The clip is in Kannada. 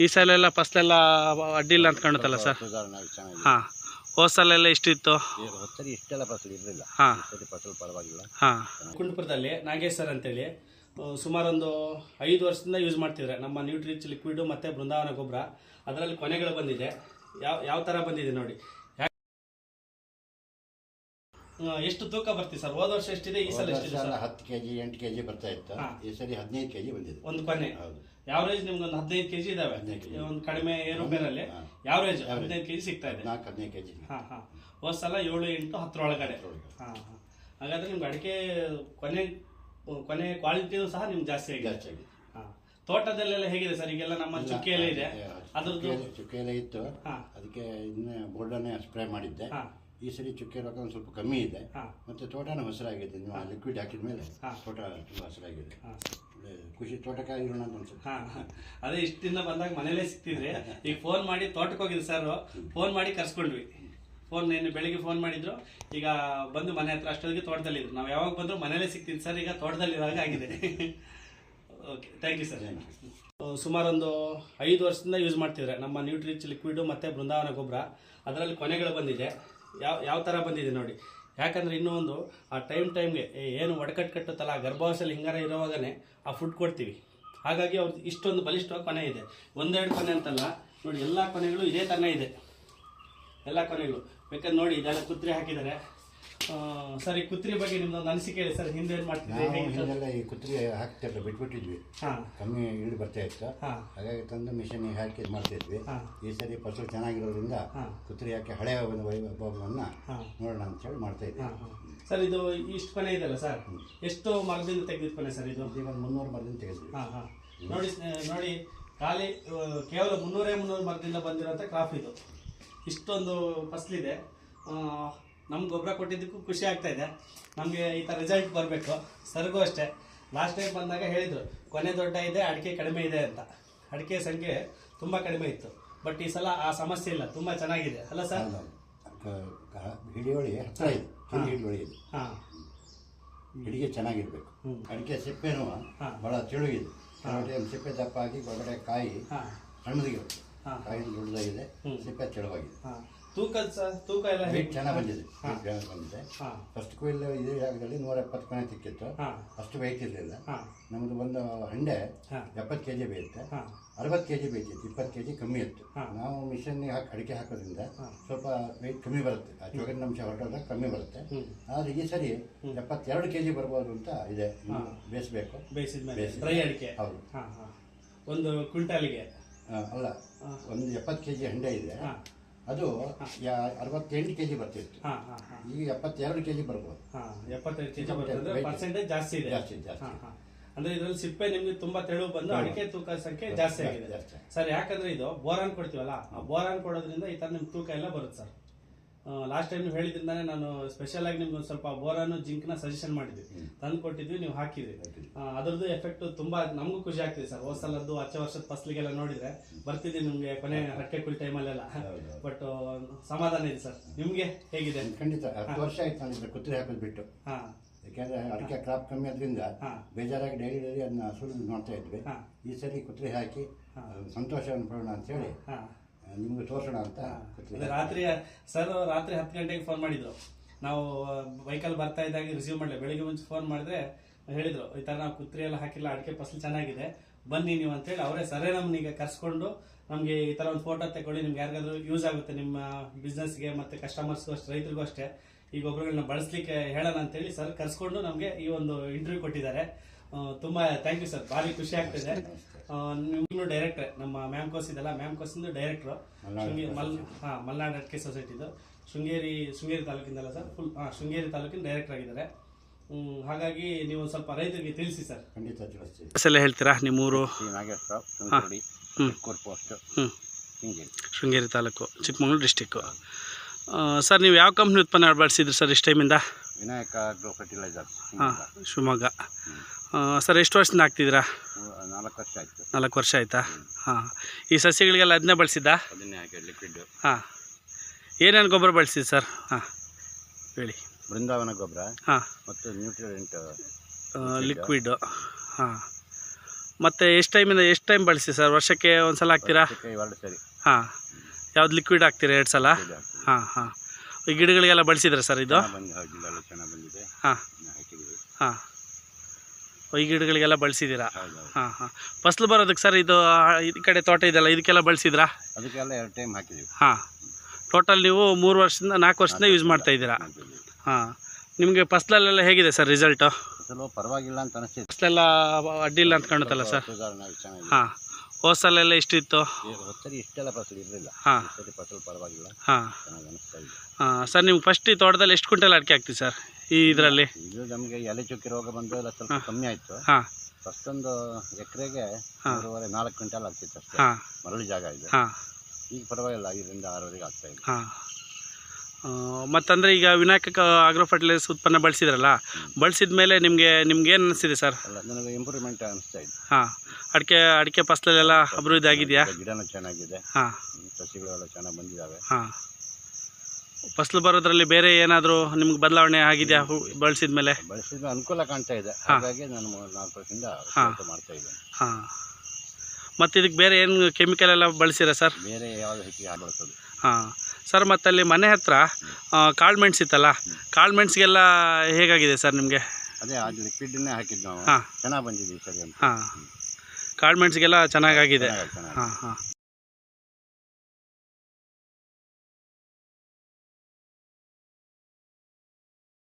ಈ ಸಲ ಎಲ್ಲ ಫಸಲೆಲ್ಲ ಅಡ್ಡಿಲ್ಲ ಅಂತ ಕಾಣುತ್ತಲ್ಲ ಸರ್? ಹಾಂ, ಹೋದ ಸಲ ಎಲ್ಲ ಇಷ್ಟಿತ್ತು? ಇಷ್ಟೆಲ್ಲ ಫಸಲು ಇರಲಿಲ್ಲ. ಹಾಂ, ಫಸಲು ಪರವಾಗಿಲ್ಲ. ಹಾಂ. ಕುಂಟಪುರದಲ್ಲಿ ನಾಗೇಶ್ ಸರ್ ಅಂತೇಳಿ ಸುಮಾರೊಂದು 5 ವರ್ಷದಿಂದ ಯೂಸ್ ಮಾಡ್ತಿದ್ರೆ ನಮ್ಮ ನ್ಯೂಟ್ರಿಚ್ ಲಿಕ್ವಿಡು ಮತ್ತು ಬೃಂದಾವನ ಗೊಬ್ಬರ. ಅದರಲ್ಲಿ ಕೊನೆಗಳು ಬಂದಿದೆ. ಯಾವ ಥರ ಬಂದಿದೆ ನೋಡಿ. ಎಷ್ಟು ತೂಕ ಬರ್ತೀವಿ ಸರ್? ಹೋದ ವರ್ಷ ಎಷ್ಟಿದೆ, ಈ ಸಲ ಎಷ್ಟಿದೆ ಸರ್? 10 kg 8 kg ಬರ್ತಾ ಇತ್ತು. ಈ ಸಲ 15 kg ಬಂದಿದೆ ಒಂದು ಕೊನೆ. ಯಾವರೇಜ್ ನಿಮ್ಗೆ ಒಂದು 15 kg ಇದಾವೆ. ಒಂದು ಕಡಿಮೆ ಏರುಪೇರಲ್ಲಿ ಯಾವರೇಜ್ 15 kg ಸಿಗ್ತಾ ಇದೆ. 4-15 kg. ಹಾಂ ಹಾಂ. ಹೋದ ಸಲ 7, 8, 10 ಒಳಗಡೆ. ಹಾಂ ಹಾಂ. ಹಾಗಾದ್ರೆ ನಿಮ್ಗೆ ಅಡಿಕೆ ಕೊನೆ ಕ್ವಾಲಿಟಿನೂ ಸಹ ನಿಮ್ಗೆ ಜಾಸ್ತಿ ಆಗಿದೆ. ಹಾಂ. ತೋಟದಲ್ಲೆಲ್ಲ ಹೇಗಿದೆ ಸರ್? ಈಗೆಲ್ಲ ನಮ್ಮ ಚುಕ್ಕೆ ಎಲೆ ಇದೆ, ಅದ್ರದ್ದು ಚುಕ್ಕೆ ಎಲೆ ಇತ್ತು. ಅದಕ್ಕೆ ಇನ್ನೇ ಬೋಲ್ಡನ್ನೇ ಸ್ಪ್ರೇ ಮಾಡಿದ್ದೆ. ಈ ಸರಿ ಚುಕ್ಕೆ ರೋಗ ಒಂದು ಸ್ವಲ್ಪ ಕಮ್ಮಿ ಇದೆ. ಮತ್ತೆ ತೋಟನೂ ಹಸಿರಾಗಿದೆ. ನೀವು ಲಿಕ್ವಿಡ್ ಹಾಕಿದ ಮೇಲೆ ತೋಟ ತುಂಬ ಹಸಿರಾಗಿದೆ. ಖುಷಿ, ತೋಟಕ್ಕಾಗಿ ಇರೋಣ ಅಂತ ಅನ್ಸುತ್ತೆ. ಅದೇ ಇಷ್ಟಿಂದ ಬಂದಾಗ ಮನೇಲೇ ಸಿಗ್ತಿದ್ರೆ. ಈಗ ಫೋನ್ ಮಾಡಿ ತೋಟಕ್ಕೆ ಹೋಗಿದ್ರು ಸರ್, ಫೋನ್ ಮಾಡಿ ಕರ್ಸ್ಕೊಂಡ್ವಿ. ಬೆಳಿಗ್ಗೆ ಫೋನ್ ಮಾಡಿದ್ರು, ಈಗ ಬಂದು ಮನೆ ಹತ್ರ ಅಷ್ಟೊತ್ತಿಗೆ ತೋಟದಲ್ಲಿದ್ರು. ನಾವು ಯಾವಾಗ ಬಂದ್ರು ಮನೇಲೇ ಸಿಗ್ತಿದ್ವಿ ಸರ್. ಈಗ ತೋಟದಲ್ಲಿರುವಾಗ ಆಗಿದೆ. Okay, thank you sir. ಸುಮಾರೊಂದು 5 ವರ್ಷದಿಂದ ಯೂಸ್ ಮಾಡ್ತಿದ್ರೆ ನಮ್ಮ ನ್ಯೂಟ್ರಿಚ್ ಲಿಕ್ವಿಡು ಮತ್ತು ಬೃಂದಾವನ ಗೊಬ್ಬರ. ಅದರಲ್ಲಿ ಕೊನೆಗಳು ಬಂದಿದೆ. ಯಾವ ಥರ ಬಂದಿದೆ ನೋಡಿ. ಯಾಕಂದರೆ ಇನ್ನೂ ಒಂದು ಆ ಟೈಮ್ಗೆ ಏನು ಒಡಕಟ್ಟು ಕಟ್ಟುತ್ತಲ್ಲ, ಗರ್ಭಾವಸ್ಥೆಯಲ್ಲಿ ಹಿಂಗಾರ ಇರೋವಾಗನೇ ಆ ಫುಡ್ ಕೊಡ್ತೀವಿ. ಹಾಗಾಗಿ ಅವ್ರದ್ದು ಇಷ್ಟೊಂದು ಬಲಿಷ್ಠವಾಗಿ ಕೊನೆ ಇದೆ. 1-2 ಕೊನೆ ಅಂತಲ್ಲ ನೋಡಿ, ಎಲ್ಲ ಕೊನೆಗಳು ಇದೇ ಥರನೇ ಇದೆ. ಎಲ್ಲ ಕೊನೆಗಳು ಬೇಕಾದ್ರೆ ನೋಡಿ, ಇದೆಲ್ಲ ಕುತ್ರಿ ಹಾಕಿದ್ದಾರೆ. ಸರ್, ಈ ಕುತ್ರಿ ಬಗ್ಗೆ ನಿಮ್ದೊಂದು ಅನಿಸಿಕೆ ಇದೆ ಸರ್? ಹಿಂದೆ ಏನು ಮಾಡ್ತಿದ್ವಿ? ಹಿಂದೆಲ್ಲ ಈ ಕುತ್ರಿ ಹಾಕ್ತಿರಲಿಲ್ಲ, ಬಿಟ್ಬಿಟ್ಟಿದ್ವಿ. ಕಮ್ಮಿ ಇಳಿ ಬರ್ತಾ ಇತ್ತು. ಹಾಗಾಗಿ ತಂದು ಮಿಷನ್ ಹಾಕಿ ಇದು ಮಾಡ್ತಿದ್ವಿ. ಈ ಸರಿ ಫಸಲು ಚೆನ್ನಾಗಿರೋದ್ರಿಂದ ಕುತ್ರಿ ಹಾಕಿ ಹಳೆಯ ಒಂದು ವೈಭವವನ್ನು ನೋಡೋಣ ಅಂತ ಹೇಳಿ ಮಾಡ್ತಾ ಇದ್ವಿ. ಸರ್, ಇದು ಇಷ್ಟು ಕೊನೆ ಇದೆಲ್ಲ ಸರ್, ಎಷ್ಟು ಮರದಿಂದ ತೆಗೆದಿದ್ದು ಕೊನೆ ಸರ್? ಇದು ಈಗ 300 ಮರದಿಂದ ತೆಗೆದ್ವಿ. ನೋಡಿ ಖಾಲಿ ಕೇವಲ 300 ಮರದಿಂದ ಬಂದಿರೋಂಥ ಕ್ರಾಪ್ ಇದು. ಇಷ್ಟೊಂದು ಫಸಲಿದೆ. ನಮ್ಗೆ ಗೊಬ್ಬರ ಕೊಟ್ಟಿದ್ದಕ್ಕೂ ಖುಷಿ ಆಗ್ತಾ ಇದೆ. ನಮಗೆ ಈ ಥರ ರಿಸಲ್ಟ್ ಬರಬೇಕು. ಸರ್ಗೂ ಅಷ್ಟೇ ಲಾಸ್ಟ್ ಟೈಮ್ ಬಂದಾಗ ಹೇಳಿದರು ಕೊನೆ ದೊಡ್ಡ ಇದೆ, ಅಡಿಕೆ ಕಡಿಮೆ ಇದೆ ಅಂತ. ಅಡಿಕೆ ಸಂಖ್ಯೆ ತುಂಬ ಕಡಿಮೆ ಇತ್ತು. ಬಟ್ ಈ ಸಲ ಆ ಸಮಸ್ಯೆ ಇಲ್ಲ, ತುಂಬ ಚೆನ್ನಾಗಿದೆ ಅಲ್ಲ ಸರ್? ಹಿಡಿಯೋಳಿ ಹತ್ರ ಇದೆ, ಹಿಡಿಯೋಳಿ ಇದೆ. ಹಿಡಿಗೆ ಚೆನ್ನಾಗಿರ್ಬೇಕು. ಅಡಿಕೆ ಸಿಪ್ಪೆನೂ ಭಾಳ ತೆಳು ಇದೆ. ಸಿಪ್ಪೆ ದಪ್ಪ ಆಗಿ ಒಳಗಡೆ ಕಾಯಿ ಸಣ್ಣದಾಗಿರುತ್ತೆ. ಕಾಯಿ ದೊಡ್ಡದಾಗಿದೆ, ಸಿಪ್ಪೆ ತೆಳುವಾಗಿದೆ. ತೂಕ ಎಲ್ಲ ಚೆನ್ನಾಗಿ ಬಂದಿದೆ. ಫಸ್ಟ್ ಕೊಯ್ಲು ಇದೇ ಜಾಗದಲ್ಲಿ 170 ಕೊನೆ ಸಿಕ್ಕಿತ್ತು. ಅಷ್ಟು ವೆಯ್ಟ್ ಇರಲಿಲ್ಲ. ನಮ್ಮದು ಒಂದು ಹಂಡೆ 70 kg ಬೇಯುತ್ತೆ, 60 kg ಬೇಯ್ತಿತ್ತು, 20 kg ಕಮ್ಮಿ ಇತ್ತು. ನಾವು ಮಿಷನ್ಗೆ ಅಡಿಕೆ ಹಾಕೋದ್ರಿಂದ ಸ್ವಲ್ಪ ವೆಯ್ಟ್ ಕಮ್ಮಿ ಬರುತ್ತೆ, ಆ ಚೊಗರಿನಂಶ ಹೊರಟೋದಾಗ ಕಮ್ಮಿ ಬರುತ್ತೆ. ಆದರೆ ಈ ಸರಿ 72 kg ಬರ್ಬೋದು ಅಂತ ಇದೆ. ಬೇಯಿಸಬೇಕು. ಡ್ರೈ ಅಡಿಕೆ. ಹೌದು. ಒಂದು ಕ್ವಿಂಟಾಲಿಗೆ ಅಲ್ಲ, ಒಂದು 70 kg ಹಂಡೆ ಇದೆ. ಅದು 68 kg ಬರ್ತಿತ್ತು. ಈಗ 72 kg ಬರ್ಬೋದು. 75 kg ಪರ್ಸೆಂಟೇಜ್ ಜಾಸ್ತಿ ಇದೆ. ಅಂದ್ರೆ ಇದ್ರಲ್ಲಿ ಸಿಪ್ಪೆ ನಿಮ್ಗೆ ತುಂಬಾ ತೆಳು ಬಂದು ಅಡಿಕೆ ತೂಕ ಸಂಖ್ಯೆ ಜಾಸ್ತಿ ಆಗಿದೆ ಸರ್. ಯಾಕಂದ್ರೆ ಇದು ಬೋರಾನ್ ಕೊಡ್ತೀವಲ್ಲ, ಆ ಬೋರಾನ್ ಕೊಡೋದ್ರಿಂದ ಈ ತರ ನಿಮ್ ತೂಕ ಎಲ್ಲ ಬರುತ್ತೆ ಸರ್. ಲಾಸ್ಟ್ ಟೈಮ್ ನೀವು ಹೇಳಿದ್ರಿಂದಾನೆ ನಾನು ಸ್ಪೆಷಲ್ ಆಗಿ ನಿಮ್ಗೆ ಒಂದು ಸ್ವಲ್ಪ ಬೋರಾನು ಜಿಂಕ್ನ ಸಜೆಷನ್ ಮಾಡಿದ್ವಿ, ತಂದು ಕೊಟ್ಟಿದ್ವಿ, ನೀವು ಹಾಕಿದ್ರಿ. ಅದ್ರದ್ದು ಎಫೆಕ್ಟ್ ತುಂಬಾ ನಮಗೂ ಖುಷಿ ಆಗ್ತಿದೆ ಸರ್. ಹೋದ ಸಲದ್ದು 10 ವರ್ಷದ ಫಸಲಿಗೆಲ್ಲ ನೋಡಿದ್ರೆ ಬರ್ತಿದ್ವಿ ನಿಮ್ಗೆ ಕೊನೆ ರಕ್ಕೆ ಕುಳಿ ಟೈಮಲ್ಲೆಲ್ಲ. ಬಟ್ ಸಮಾಧಾನ ಇದೆ ಸರ್. ನಿಮ್ಗೆ ಹೇಗಿದೆ? ಖಂಡಿತ 10 ವರ್ಷ ಆಯ್ತು ನಾನು ಕುತ್ರಿ ಹಾಕೋದು ಬಿಟ್ಟು. ಯಾಕೆಂದ್ರೆ ಅಡಿಕೆ ಕ್ರಾಪ್ ಕಮ್ಮಿ ಆದ್ರಿಂದ ಬೇಜಾರಾಗಿ ಡೈಲಿ ಅದನ್ನ ಸುಳಿದು ನೋಡ್ತಾ ಇದ್ವಿ. ಈ ಸರಿ ಕುತ್ರಿ ಹಾಕಿ ಸಂತೋಷವನ್ನು ಪಡೋಣ ಅಂತ ಹೇಳಿ ನಿಮ್ಗೆ ತೋರಿಸೋಣ ಅಂತ. ರಾತ್ರಿ 10 ಗಂಟೆಗೆ ಫೋನ್ ಮಾಡಿದ್ರು. ನಾವು ಬೈಕಲ್ಲಿ ಬರ್ತಾ ಇದ್ದಾಗ ರಿಸೀವ್ ಮಾಡಲಿ. ಬೆಳಿಗ್ಗೆ ಮುಂಚೆ ಫೋನ್ ಮಾಡಿದ್ರೆ ಹೇಳಿದ್ರು, ಈ ತರ ನಾವು ಕುತ್ರಿ ಎಲ್ಲ ಹಾಕಿಲ್ಲ, ಅಡಿಕೆ ಫಸಲು ಚೆನ್ನಾಗಿದೆ, ಬನ್ನಿ ನೀವು ಅಂತೇಳಿ ಅವರೇ ಸರೇ ನಮ್ಮನ್ನೀಗ ಕರ್ಸ್ಕೊಂಡು ನಮಗೆ ಈ ತರ ಒಂದು ಫೋಟೋ ತಗೊಳ್ಳಿ, ನಿಮ್ಗೆ ಯಾರಿಗಾದ್ರೂ ಯೂಸ್ ಆಗುತ್ತೆ ನಿಮ್ಮ ಬಿಸ್ನೆಸ್ಗೆ ಮತ್ತೆ ಕಸ್ಟಮರ್ಸ್ಗೂ ಅಷ್ಟೇ, ರೈತರಿಗೂ ಅಷ್ಟೇ, ಈ ಗೊಬ್ಬರಗಳನ್ನ ಬಳಸಲಿಕ್ಕೆ ಹೇಳೋಣ ಅಂತೇಳಿ ಸರ್ ಕರ್ಸ್ಕೊಂಡು ನಮಗೆ ಈ ಒಂದು ಇಂಟರ್ವ್ಯೂ ಕೊಟ್ಟಿದ್ದಾರೆ. ತುಂಬಾ ಥ್ಯಾಂಕ್ ಯು ಸರ್. ಭಾರಿ ಖುಷಿ ಆಗ್ತಿದೆ. ನಿಮ್ಗೂ ಡೈರೆಕ್ಟರ್ ನಮ್ಮ ಮ್ಯಾಮ್ಕೋಸ್ ಇದೆಲ್ಲ, ಮ್ಯಾಮ್ಕೋಸಿಂದು ಡೈರೆಕ್ಟ್ರು ಮಲ್ನಾಡ್ ಅಡಿಕೆ ಸೊಸೈಟಿದು ಶೃಂಗೇರಿ ತಾಲೂಕಿಂದಲ್ಲ ಸರ್, ಶೃಂಗೇರಿ ತಾಲೂಕಿನ ಡೈರೆಕ್ಟರ್ ಆಗಿದ್ದಾರೆ. ಹಾಗಾಗಿ ನೀವು ಸ್ವಲ್ಪ ರೈತರಿಗೆ ತಿಳಿಸಿ ಸರ್. ಖಂಡಿತ ತಿಳಿಸ್ತೀವಿ. ಹೆಸರು ಹೇಳ್ತೀರಾ? ನಿಮ್ಮೂರು? ಶೃಂಗೇರಿ ತಾಲೂಕು, ಚಿಕ್ಕಮಗಳೂರು ಡಿಸ್ಟಿಕ್ಕು. ಸರ್, ನೀವು ಯಾವ ಕಂಪ್ನಿ ಉತ್ಪನ್ನ ಬಳಸಿದ್ರಿ ಸರ್ ಇಷ್ಟು ಟೈಮಿಂದ? Vinayaka agro fertiliser, Shivamogga. Sir, ಎಷ್ಟು ವರ್ಷದಿಂದ ಹಾಕ್ತಿದ್ದೀರಾ? 4 ವರ್ಷ ಆಯಿತು. 4 ವರ್ಷ ಆಯಿತಾ? ಹಾಂ. ಈ ಸಸ್ಯಗಳಿಗೆಲ್ಲ ಅದನ್ನೇ ಬಳಸಿದ್ದಾ? ಅದನ್ನೇ ಹಾಕಿ ಲಿಕ್ವಿಡ್. ಹಾಂ. ಏನೇನು ಗೊಬ್ಬರ ಬಳಸಿದ್ದು ಸರ್? ಹಾಂ ಹೇಳಿ. ಬೃಂದಾವನ ಗೊಬ್ಬರ ಹಾಂ, ಮತ್ತು ನ್ಯೂಟ್ರಿಯೆಂಟ್ ಲಿಕ್ವಿಡ್. ಹಾಂ. ಮತ್ತು ಎಷ್ಟು ಟೈಮ್ ಬಳಸಿ ಸರ್? ವರ್ಷಕ್ಕೆ ಒಂದು ಸಲ ಹಾಕ್ತೀರಾ? ಎರಡು ಸರಿ. ಹಾಂ, ಯಾವ್ದು ಲಿಕ್ವಿಡ್ ಹಾಕ್ತೀರಾ 2 ಸಲ? ಹಾಂ ಹಾಂ. ಈ ಗಿಡಗಳಿಗೆಲ್ಲ ಬಳಸಿದ್ರೆ ಸರ್ ಇದು? ಚೆನ್ನಾಗಿ ಬಂದಿದೆ. ಹಾಂ ಹಾಂ, ಈ ಗಿಡಗಳಿಗೆಲ್ಲ ಬಳಸಿದ್ದೀರಾ? ಹಾಂ ಹಾಂ. ಫಸಲು ಬರೋದಕ್ಕೆ ಸರ್ ಇದು ಈ ಕಡೆ ತೋಟ ಇದೆಲ್ಲ ಇದಕ್ಕೆಲ್ಲ ಬಳಸಿದ್ರಾ? ಅದಕ್ಕೆಲ್ಲ 2 ಟೈಮ್ ಹಾಕಿದ್ದೀವಿ. ಹಾಂ, ಟೋಟಲ್ ನೀವು 3 ವರ್ಷದಿಂದ 4 ವರ್ಷದಿಂದ ಯೂಸ್ ಮಾಡ್ತಾ ಇದ್ದೀರಾ? ಹಾಂ. ನಿಮಗೆ ಫಸಲಲ್ಲೆಲ್ಲ ಹೇಗಿದೆ ಸರ್ ರಿಸಲ್ಟು? ಫಸಲು ಪರವಾಗಿಲ್ಲ ಅಂತ ಅನಿಸ್ತಿದೆ. ಫಸಲೆಲ್ಲ ಅಡ್ಡಿಲ್ಲ ಅಂತ ಕಾಣುತ್ತಲ್ಲ ಸರ್? ಹಾಂ, ಹೋದ ಸಲೆಲ್ಲ ಎಷ್ಟಿತ್ತು? ಸರಿ, ಇಷ್ಟೆಲ್ಲ ಫಸಲು ಇರಲಿಲ್ಲ. ಹಾಂ, ಸರಿ ಫಸಲು ಪರವಾಗಿಲ್ಲ, ಹಾಂ ಚೆನ್ನಾಗಿ ಅನಿಸ್ತಾ ಇದೆ. ಹಾಂ ಸರ್, ನಿಮ್ಗೆ ಫಸ್ಟ್ ಈ ತೋಟದಲ್ಲಿ ಎಷ್ಟು ಕ್ವಿಂಟಲ್ ಅಡಿಕೆ ಹಾಕ್ತೀವಿ ಸರ್ ಈ ಇದರಲ್ಲಿ? ಇದು ನಮಗೆ ಎಲೆ ಚುಕ್ಕಿ ರೋಗ ಬಂದು ಎಲ್ಲ ಸ್ವಲ್ಪ ಕಮ್ಮಿ ಆಯಿತು. ಹಾಂ, ಫಸ್ಟೊಂದು ಎಕರೆಗೆ 3.5-4 ಕ್ವಿಂಟಲ್ ಆಗ್ತಿತ್ತು ಅಷ್ಟೇ. ಹಾಂ, ಮರಳು ಜಾಗ ಇದೆ. ಹಾಂ ಈಗ ಪರವಾಗಿಲ್ಲ, 5-6ವರೆಗೆ ಆಗ್ತಾ ಇದೆ. ಹಾಂ. ಮತ್ತಂದರೆ ಈಗ ವಿನಾಯಕ ಆಗ್ರೋ ಫರ್ಟಿಲೈಸರ್ಸ್ ಉತ್ಪನ್ನ ಬಳಸಿದ್ರಲ್ಲ, ಬಳಸಿದ ಮೇಲೆ ನಿಮ್ಗೇನು ಅನಿಸ್ತಿದೆ ಸರ್? ಅಲ್ಲ, ನನಗೆ ಇಂಪ್ರೂವ್ಮೆಂಟ್ ಅನಿಸ್ತಾ ಇದೆ. ಹಾಂ, ಅಡಿಕೆ ಫಸಲಲ್ಲೆಲ್ಲ ಅಭಿವೃದ್ಧಿ ಆಗಿದೆಯಾ? ಗಿಡನೂ ಚೆನ್ನಾಗಿದೆ. ಹಾಂ, ಸಸಿಗಳೆಲ್ಲ ಚೆನ್ನಾಗಿ ಬಂದಿದ್ದಾವೆ. ಹಾಂ. ಫಸಲು ಬರೋದ್ರಲ್ಲಿ ಬೇರೆ ಏನಾದರೂ ನಿಮ್ಗೆ ಬದಲಾವಣೆ ಆಗಿದೆಯಾ ಬಳಸಿದ ಮೇಲೆ? ಬಳಸಿದ ಅನುಕೂಲ ಕಾಣ್ತಾ ಇದೆ, ಹಾಗಾಗಿ ನಾನು 4 ವರ್ಷದಿಂದ ಮಾಡ್ತಾ ಇದ್ದೇನೆ. ಹಾಂ. ಮತ್ತು ಇದಕ್ಕೆ ಬೇರೆ ಏನು ಕೆಮಿಕಲ್ ಎಲ್ಲ ಬಳಸಿರಾ ಸರ್? ಬೇರೆ ಯಾವುದು ಹೆಚ್ಚಿಗೆ ಬಳಸೋದು. ಹಾಂ ಸರ್, ಮತ್ತು ಅಲ್ಲಿ ಮನೆ ಹತ್ರ ಕಾಳು ಮೆಣಸು ಇತ್ತಲ್ಲ, ಕಾಳು ಮೆಣಸಿಗೆಲ್ಲ ಹೇಗಾಗಿದೆ ಸರ್ ನಿಮಗೆ? ಅದೇ ಅದು ಲಿಕ್ವಿಡ್ನೇ ಹಾಕಿದ್ದು ನಾವು. ಹಾಂ, ಚೆನ್ನಾಗಿ ಬಂದಿದೆ ಈ ಸರಿ ಅಂತ. ಹಾಂ, ಕಾಳು ಮೆಣಸಿಗೆಲ್ಲ ಚೆನ್ನಾಗಾಗಿದೆ. ಚೆನ್ನಾಗಿ